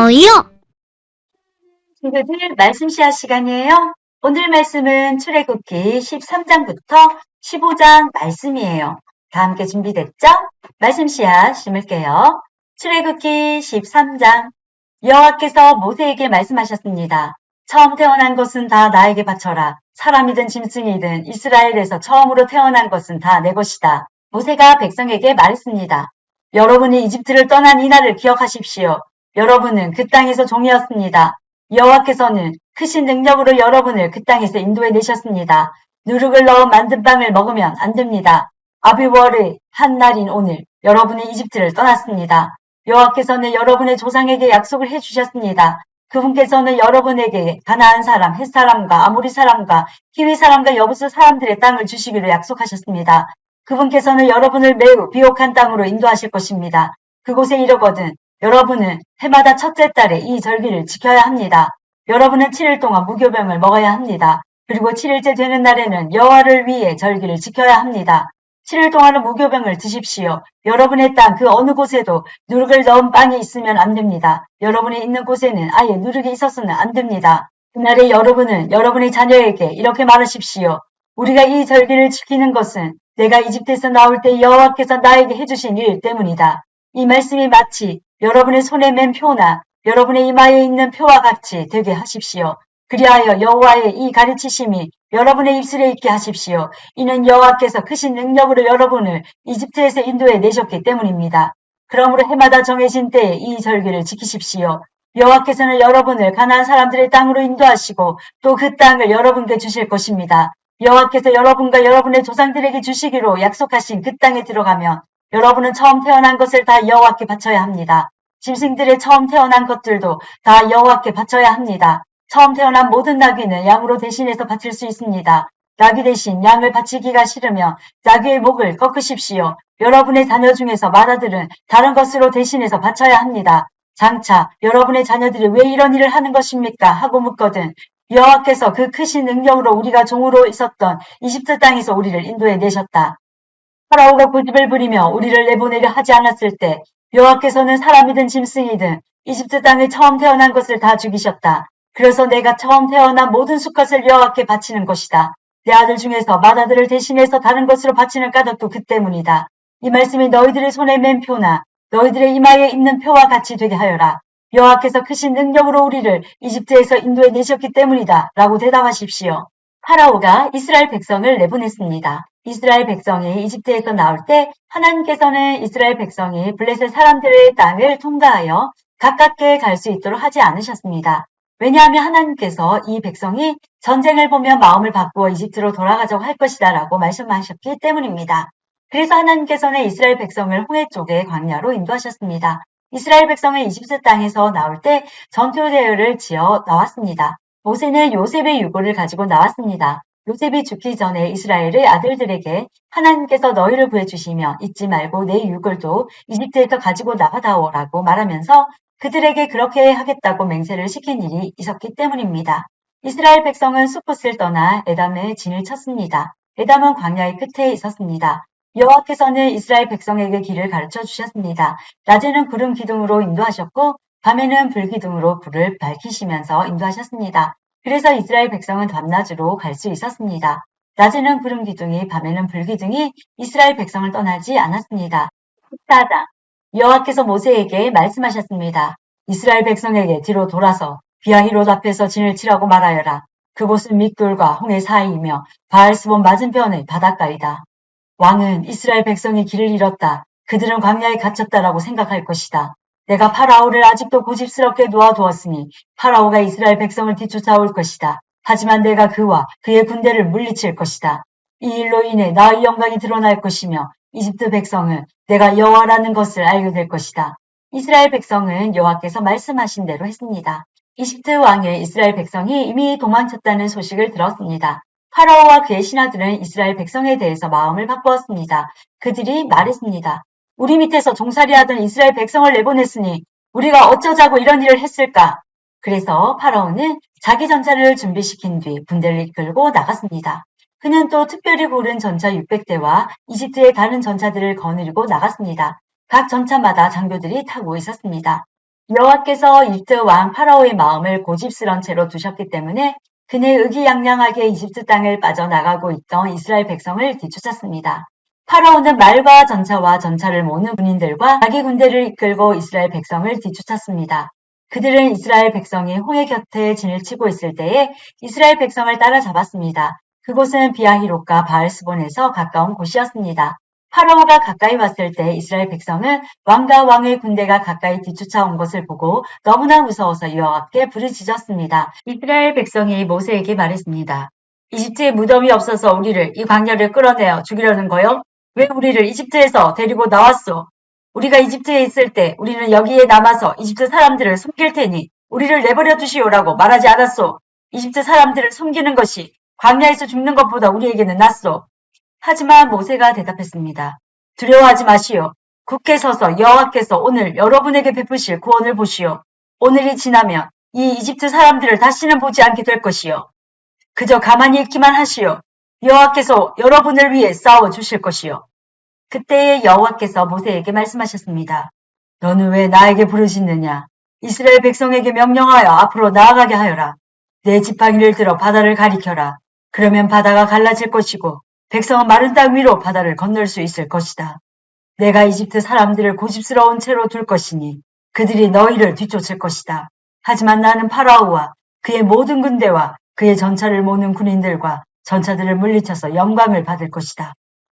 있어요. 친구들, 말씀 씨앗 시간이에요. 오늘 말씀은 출애굽기 13장부터 15장 말씀이에요. 다 함께 준비됐죠? 말씀 씨앗 심을게요. 출애굽기 13장. 여호와께서 모세에게 말씀하셨습니다. 처음 태어난 것은 다 나에게 바쳐라. 사람이든 짐승이든 이스라엘에서 처음으로 태어난 것은 다 내 것이다. 모세가 백성에게 말했습니다. 여러분이 이집트를 떠난 이날을 기억하십시오. 여러분은 그 땅에서 종이었습니다. 여호와께서는 크신 능력으로 여러분을 그 땅에서 인도해 내셨습니다. 누룩을 넣은 만든 빵을 먹으면 안 됩니다. 아비월의 한 날인 오늘 여러분이 이집트를 떠났습니다. 여호와께서는 여러분의 조상에게 약속을 해주셨습니다. 그분께서는 여러분에게 가나안 사람, 헷 사람과 아모리 사람과 히위 사람과 여부스 사람들의 땅을 주시기로 약속하셨습니다. 그분께서는 여러분을 매우 비옥한 땅으로 인도하실 것입니다. 그곳에 이르거든 여러분은 해마다 첫째 달에 이 절기를 지켜야 합니다. 여러분은 7일 동안 무교병을 먹어야 합니다. 그리고 7일째 되는 날에는 여호와를 위해 절기를 지켜야 합니다. 7일 동안은 무교병을 드십시오. 여러분의 땅 그 어느 곳에도 누룩을 넣은 빵이 있으면 안 됩니다. 여러분이 있는 곳에는 아예 누룩이 있어서는 안 됩니다. 그날에 여러분은 여러분의 자녀에게 이렇게 말하십시오. 우리가 이 절기를 지키는 것은 내가 이집트에서 나올 때 여호와께서 나에게 해주신 일 때문이다. 이 말씀이 마치 여러분의 손에 맨 표나 여러분의 이마에 있는 표와 같이 되게 하십시오. 그리하여 여호와의 이 가르치심이 여러분의 입술에 있게 하십시오. 이는 여호와께서 크신 능력으로 여러분을 이집트에서 인도해 내셨기 때문입니다. 그러므로 해마다 정해진 때에 이 절기를 지키십시오. 여호와께서는 여러분을 가나안 사람들의 땅으로 인도하시고 또 그 땅을 여러분께 주실 것입니다. 여호와께서 여러분과 여러분의 조상들에게 주시기로 약속하신 그 땅에 들어가면 여러분은 처음 태어난 것을 다 여호와께 바쳐야 합니다. 짐승들의 처음 태어난 것들도 다 여호와께 바쳐야 합니다. 처음 태어난 모든 나귀는 양으로 대신해서 바칠 수 있습니다. 나귀 대신 양을 바치기가 싫으면 나귀의 목을 꺾으십시오. 여러분의 자녀 중에서 맏아들은 다른 것으로 대신해서 바쳐야 합니다. 장차 여러분의 자녀들이 왜 이런 일을 하는 것입니까? 하고 묻거든 여호와께서 그 크신 능력으로 우리가 종으로 있었던 이집트 땅에서 우리를 인도해 내셨다. 파라오가 고집을 부리며 우리를 내보내려 하지 않았을 때 여호와께서는 사람이든 짐승이든 이집트 땅에 처음 태어난 것을 다 죽이셨다. 그래서 내가 처음 태어난 모든 수컷을 여호와께 바치는 것이다. 내 아들 중에서 맏아들을 대신해서 다른 것으로 바치는 까닭도 그 때문이다. 이 말씀이 너희들의 손에 맨 표나 너희들의 이마에 있는 표와 같이 되게 하여라. 여호와께서 크신 능력으로 우리를 이집트에서 인도해 내셨기 때문이다. 라고 대답하십시오. 파라오가 이스라엘 백성을 내보냈습니다. 이스라엘 백성이 이집트에서 나올 때 하나님께서는 이스라엘 백성이 블레셋 사람들의 땅을 통과하여 가깝게 갈 수 있도록 하지 않으셨습니다. 왜냐하면 하나님께서 이 백성이 전쟁을 보며 마음을 바꾸어 이집트로 돌아가자고 할 것이다 라고 말씀하셨기 때문입니다. 그래서 하나님께서는 이스라엘 백성을 홍해 쪽의 광야로 인도하셨습니다. 이스라엘 백성은 이집트 땅에서 나올 때 전투 대열을 지어 나왔습니다. 모세는 요셉의 유고를 가지고 나왔습니다. 요셉이 죽기 전에 이스라엘의 아들들에게 하나님께서 너희를 구해주시며 잊지 말고 내 유골도 이집트에서 가지고 나가다오라고 말하면서 그들에게 그렇게 하겠다고 맹세를 시킨 일이 있었기 때문입니다. 이스라엘 백성은 수컷을 떠나 에담에 진을 쳤습니다. 에담은 광야의 끝에 있었습니다. 여호와께서는 이스라엘 백성에게 길을 가르쳐 주셨습니다. 낮에는 구름 기둥으로 인도하셨고 밤에는 불기둥으로 불을 밝히시면서 인도하셨습니다. 그래서 이스라엘 백성은 밤낮으로 갈 수 있었습니다. 낮에는 구름 기둥이 밤에는 불기둥이 이스라엘 백성을 떠나지 않았습니다. 14장 여호와께서 모세에게 말씀하셨습니다. 이스라엘 백성에게 뒤로 돌아서 비아히롯 앞에서 진을 치라고 말하여라. 그곳은 믹돌과 홍해 사이이며 바알스본 맞은편의 바닷가이다. 왕은 이스라엘 백성이 길을 잃었다. 그들은 광야에 갇혔다라고 생각할 것이다. 내가 파라오를 아직도 고집스럽게 놓아두었으니 파라오가 이스라엘 백성을 뒤쫓아올 것이다. 하지만 내가 그와 그의 군대를 물리칠 것이다. 이 일로 인해 나의 영광이 드러날 것이며 이집트 백성은 내가 여호와라는 것을 알게 될 것이다. 이스라엘 백성은 여호와께서 말씀하신 대로 했습니다. 이집트 왕의 이스라엘 백성이 이미 도망쳤다는 소식을 들었습니다. 파라오와 그의 신하들은 이스라엘 백성에 대해서 마음을 바꾸었습니다. 그들이 말했습니다. 우리 밑에서 종살이하던 이스라엘 백성을 내보냈으니 우리가 어쩌자고 이런 일을 했을까? 그래서 파라오는 자기 전차를 준비시킨 뒤 군대를 이끌고 나갔습니다. 그는 또 특별히 고른 전차 600대와 이집트의 다른 전차들을 거느리고 나갔습니다. 각 전차마다 장교들이 타고 있었습니다. 여호와께서 이집트 왕 파라오의 마음을 고집스런 채로 두셨기 때문에 그는 의기양양하게 이집트 땅을 빠져나가고 있던 이스라엘 백성을 뒤쫓았습니다. 파라오는 말과 전차와 전차를 모는 군인들과 자기 군대를 이끌고 이스라엘 백성을 뒤쫓았습니다. 그들은 이스라엘 백성이 홍해 곁에 진을 치고 있을 때에 이스라엘 백성을 따라잡았습니다. 그곳은 비아히롯과 바알스본에서 가까운 곳이었습니다. 파라오가 가까이 왔을 때 이스라엘 백성은 왕과 왕의 군대가 가까이 뒤쫓아온 것을 보고 너무나 무서워서 여호와께 부르짖었습니다. 이스라엘 백성이 모세에게 말했습니다. 이집트에 무덤이 없어서 우리를 이 광야를 끌어내어 죽이려는 거요? 왜 우리를 이집트에서 데리고 나왔소? 우리가 이집트에 있을 때 우리는 여기에 남아서 이집트 사람들을 숨길 테니 우리를 내버려 두시오라고 말하지 않았소. 이집트 사람들을 숨기는 것이 광야에서 죽는 것보다 우리에게는 낫소. 하지만 모세가 대답했습니다. 두려워하지 마시오. 굳게 서서 여호와께서 오늘 여러분에게 베푸실 구원을 보시오. 오늘이 지나면 이 이집트 사람들을 다시는 보지 않게 될 것이요. 그저 가만히 있기만 하시오. 여호와께서 여러분을 위해 싸워 주실 것이요. 그때에 여호와께서 모세에게 말씀하셨습니다. 너는 왜 나에게 부르짖느냐? 이스라엘 백성에게 명령하여 앞으로 나아가게 하여라. 내 지팡이를 들어 바다를 가리켜라. 그러면 바다가 갈라질 것이고 백성은 마른 땅 위로 바다를 건널 수 있을 것이다. 내가 이집트 사람들을 고집스러운 채로 둘 것이니 그들이 너희를 뒤쫓을 것이다. 하지만 나는 파라오와 그의 모든 군대와 그의 전차를 모는 군인들과 전차들을 물리쳐서 영광을 받을 것이다.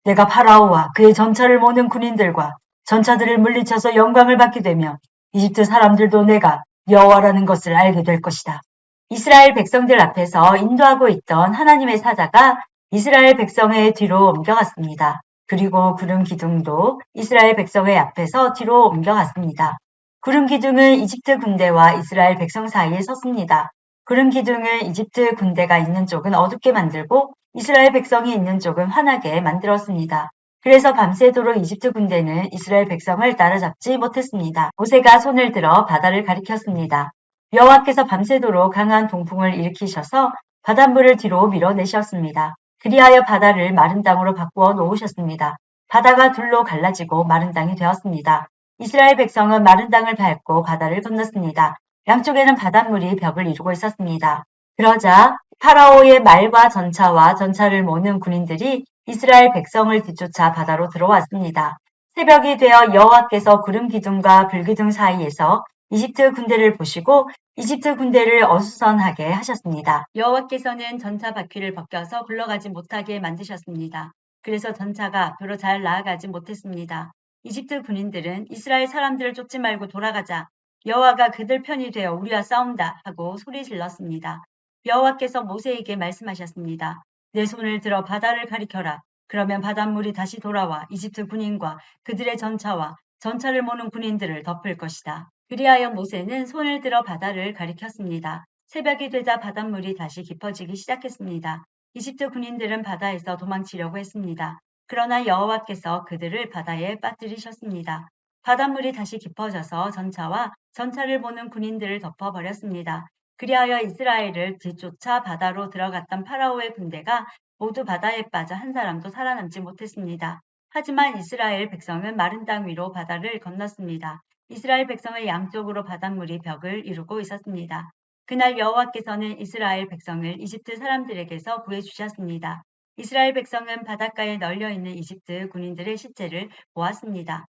내가 파라오와 그의 전차를 모는 군인들과 전차들을 물리쳐서 영광을 받게 되면 이집트 사람들도 내가 여호와라는 것을 알게 될 것이다. 이스라엘 백성들 앞에서 인도하고 있던 하나님의 사자가 이스라엘 백성의 뒤로 옮겨갔습니다. 그리고 구름 기둥도 이스라엘 백성의 앞에서 뒤로 옮겨갔습니다. 구름 기둥은 이집트 군대와 이스라엘 백성 사이에 섰습니다. 구름 기둥은 이집트 군대가 있는 쪽은 어둡게 만들고 이스라엘 백성이 있는 쪽은 환하게 만들었습니다. 그래서 밤새도록 이집트 군대는 이스라엘 백성을 따라잡지 못했습니다. 모세가 손을 들어 바다를 가리켰습니다. 여호와께서 밤새도록 강한 동풍을 일으키셔서 바닷물을 뒤로 밀어내셨습니다. 그리하여 바다를 마른 땅으로 바꾸어 놓으셨습니다. 바다가 둘로 갈라지고 마른 땅이 되었습니다. 이스라엘 백성은 마른 땅을 밟고 바다를 건넜습니다. 양쪽에는 바닷물이 벽을 이루고 있었습니다. 그러자 파라오의 말과 전차와 전차를 모는 군인들이 이스라엘 백성을 뒤쫓아 바다로 들어왔습니다. 새벽이 되어 여호와께서 구름 기둥과 불 기둥 사이에서 이집트 군대를 보시고 이집트 군대를 어수선하게 하셨습니다. 여호와께서는 전차 바퀴를 벗겨서 굴러가지 못하게 만드셨습니다. 그래서 전차가 앞으로 잘 나아가지 못했습니다. 이집트 군인들은 이스라엘 사람들을 쫓지 말고 돌아가자. 여호와가 그들 편이 되어 우리와 싸운다 하고 소리 질렀습니다. 여호와께서 모세에게 말씀하셨습니다. 내 손을 들어 바다를 가리켜라. 그러면 바닷물이 다시 돌아와 이집트 군인과 그들의 전차와 전차를 모는 군인들을 덮을 것이다. 그리하여 모세는 손을 들어 바다를 가리켰습니다. 새벽이 되자 바닷물이 다시 깊어지기 시작했습니다. 이집트 군인들은 바다에서 도망치려고 했습니다. 그러나 여호와께서 그들을 바다에 빠뜨리셨습니다. 바닷물이 다시 깊어져서 전차와 전차를 보는 군인들을 덮어버렸습니다. 그리하여 이스라엘을 뒤쫓아 바다로 들어갔던 파라오의 군대가 모두 바다에 빠져 한 사람도 살아남지 못했습니다. 하지만 이스라엘 백성은 마른 땅 위로 바다를 건넜습니다. 이스라엘 백성의 양쪽으로 바닷물이 벽을 이루고 있었습니다. 그날 여호와께서는 이스라엘 백성을 이집트 사람들에게서 구해주셨습니다. 이스라엘 백성은 바닷가에 널려있는 이집트 군인들의 시체를 보았습니다.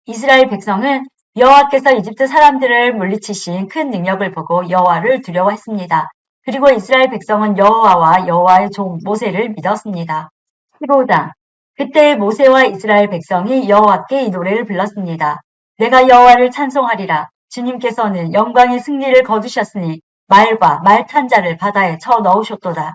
이스라엘 백성은 여호와께서 이집트 사람들을 물리치신 큰 능력을 보고 여호와를 두려워했습니다. 그리고 이스라엘 백성은 여호와와 여호와의 종 모세를 믿었습니다. 15장 그때 모세와 이스라엘 백성이 여호와께 이 노래를 불렀습니다. 내가 여호와를 찬송하리라. 주님께서는 영광의 승리를 거두셨으니 말과 말 탄 자를 바다에 쳐 넣으셨도다.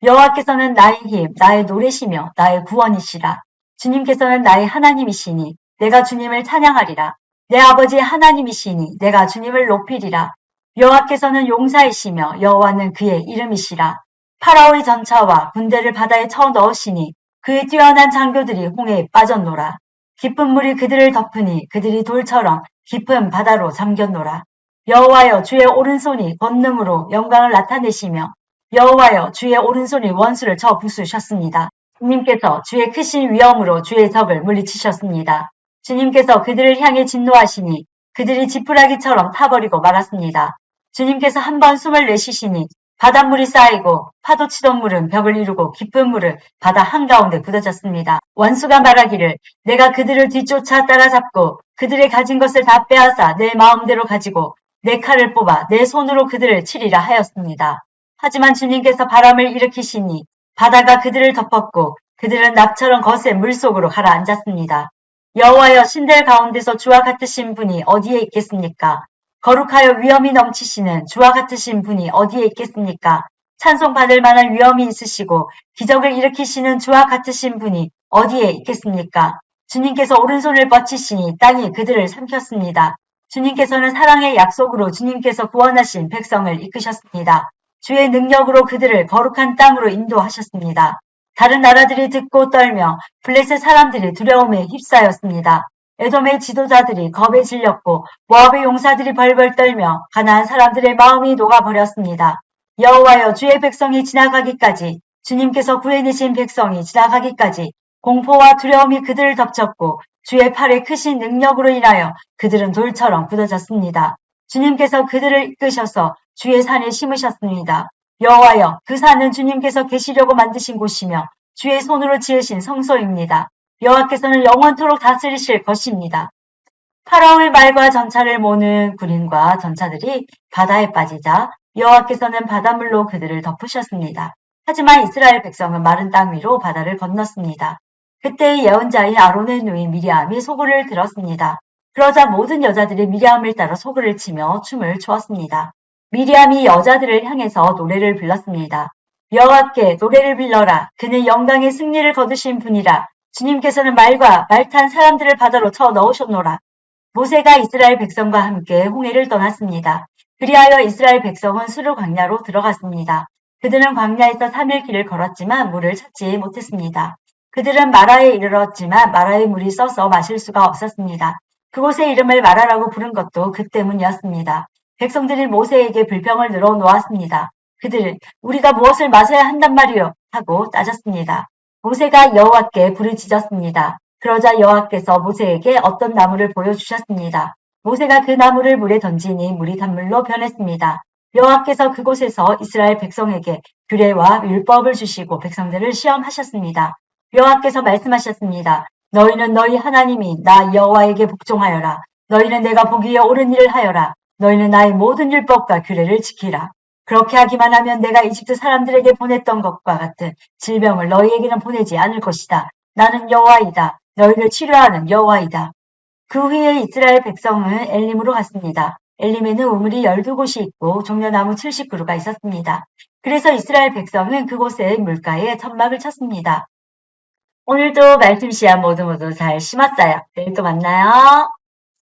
여호와께서는 나의 힘, 나의 노래시며 나의 구원이시라. 주님께서는 나의 하나님이시니 내가 주님을 찬양하리라. 내 아버지 하나님이시니 내가 주님을 높이리라. 여호와께서는 용사이시며 여호와는 그의 이름이시라. 파라오의 전차와 군대를 바다에 쳐 넣으시니 그의 뛰어난 장교들이 홍해에 빠졌노라. 깊은 물이 그들을 덮으니 그들이 돌처럼 깊은 바다로 잠겼노라. 여호와여 주의 오른손이 권능으로 영광을 나타내시며 여호와여 주의 오른손이 원수를 쳐 부수셨습니다. 주님께서 주의 크신 위엄으로 주의 적을 물리치셨습니다. 주님께서 그들을 향해 진노하시니 그들이 지푸라기처럼 타버리고 말았습니다. 주님께서 한 번 숨을 내쉬시니 바닷물이 쌓이고 파도 치던 물은 벽을 이루고 깊은 물은 바다 한가운데 굳어졌습니다. 원수가 말하기를 내가 그들을 뒤쫓아 따라잡고 그들의 가진 것을 다 빼앗아 내 마음대로 가지고 내 칼을 뽑아 내 손으로 그들을 치리라 하였습니다. 하지만 주님께서 바람을 일으키시니 바다가 그들을 덮었고 그들은 납처럼 거센 물속으로 가라앉았습니다. 여호와여 신들 가운데서 주와 같으신 분이 어디에 있겠습니까? 거룩하여 위엄이 넘치시는 주와 같으신 분이 어디에 있겠습니까? 찬송받을 만한 위엄이 있으시고 기적을 일으키시는 주와 같으신 분이 어디에 있겠습니까? 주님께서 오른손을 뻗치시니 땅이 그들을 삼켰습니다. 주님께서는 사랑의 약속으로 주님께서 구원하신 백성을 이끄셨습니다. 주의 능력으로 그들을 거룩한 땅으로 인도하셨습니다. 다른 나라들이 듣고 떨며 블레셋 사람들이 두려움에 휩싸였습니다. 에돔의 지도자들이 겁에 질렸고 모압의 용사들이 벌벌 떨며 가나안 사람들의 마음이 녹아버렸습니다. 여호와여 주의 백성이 지나가기까지 주님께서 구해내신 백성이 지나가기까지 공포와 두려움이 그들을 덮쳤고 주의 팔의 크신 능력으로 인하여 그들은 돌처럼 굳어졌습니다. 주님께서 그들을 이끄셔서 주의 산에 심으셨습니다. 여호와여 그 산은 주님께서 계시려고 만드신 곳이며 주의 손으로 지으신 성소입니다. 여호와께서는 영원토록 다스리실 것입니다. 파라오의 말과 전차를 모는 군인과 전차들이 바다에 빠지자 여호와께서는 바닷물로 그들을 덮으셨습니다. 하지만 이스라엘 백성은 마른 땅 위로 바다를 건넜습니다. 그때의 예언자인 아론의 누이 미리암이 소고를 들었습니다. 그러자 모든 여자들이 미리암을 따라 소고를 치며 춤을 추었습니다. 미리암이 여자들을 향해서 노래를 불렀습니다. 여호와께 노래를 불러라. 그는 영광의 승리를 거두신 분이라. 주님께서는 말과 말 탄 사람들을 바다로 쳐 넣으셨노라. 모세가 이스라엘 백성과 함께 홍해를 떠났습니다. 그리하여 이스라엘 백성은 수르 광야로 들어갔습니다. 그들은 광야에서 3일 길을 걸었지만 물을 찾지 못했습니다. 그들은 마라에 이르렀지만 마라의 물이 써서 마실 수가 없었습니다. 그곳의 이름을 마라라고 부른 것도 그 때문이었습니다. 백성들이 모세에게 불평을 늘어놓았습니다. 그들 우리가 무엇을 마셔야 한단 말이요? 하고 따졌습니다. 모세가 여호와께 부르짖었습니다. 그러자 여호와께서 모세에게 어떤 나무를 보여주셨습니다. 모세가 그 나무를 물에 던지니 물이 단물로 변했습니다. 여호와께서 그곳에서 이스라엘 백성에게 규례와 율법을 주시고 백성들을 시험하셨습니다. 여호와께서 말씀하셨습니다. 너희는 너희 하나님이 나 여호와에게 복종하여라. 너희는 내가 보기에 옳은 일을 하여라. 너희는 나의 모든 율법과 규례를 지키라. 그렇게 하기만 하면 내가 이집트 사람들에게 보냈던 것과 같은 질병을 너희에게는 보내지 않을 것이다. 나는 여호와이다. 너희를 치료하는 여호와이다. 그 후에 이스라엘 백성은 엘림으로 갔습니다. 엘림에는 우물이 12곳이 있고 종려나무 70그루가 있었습니다. 그래서 이스라엘 백성은 그곳의 물가에 천막을 쳤습니다. 오늘도 말씀 시간 모두 잘 심었어요. 내일 또 만나요.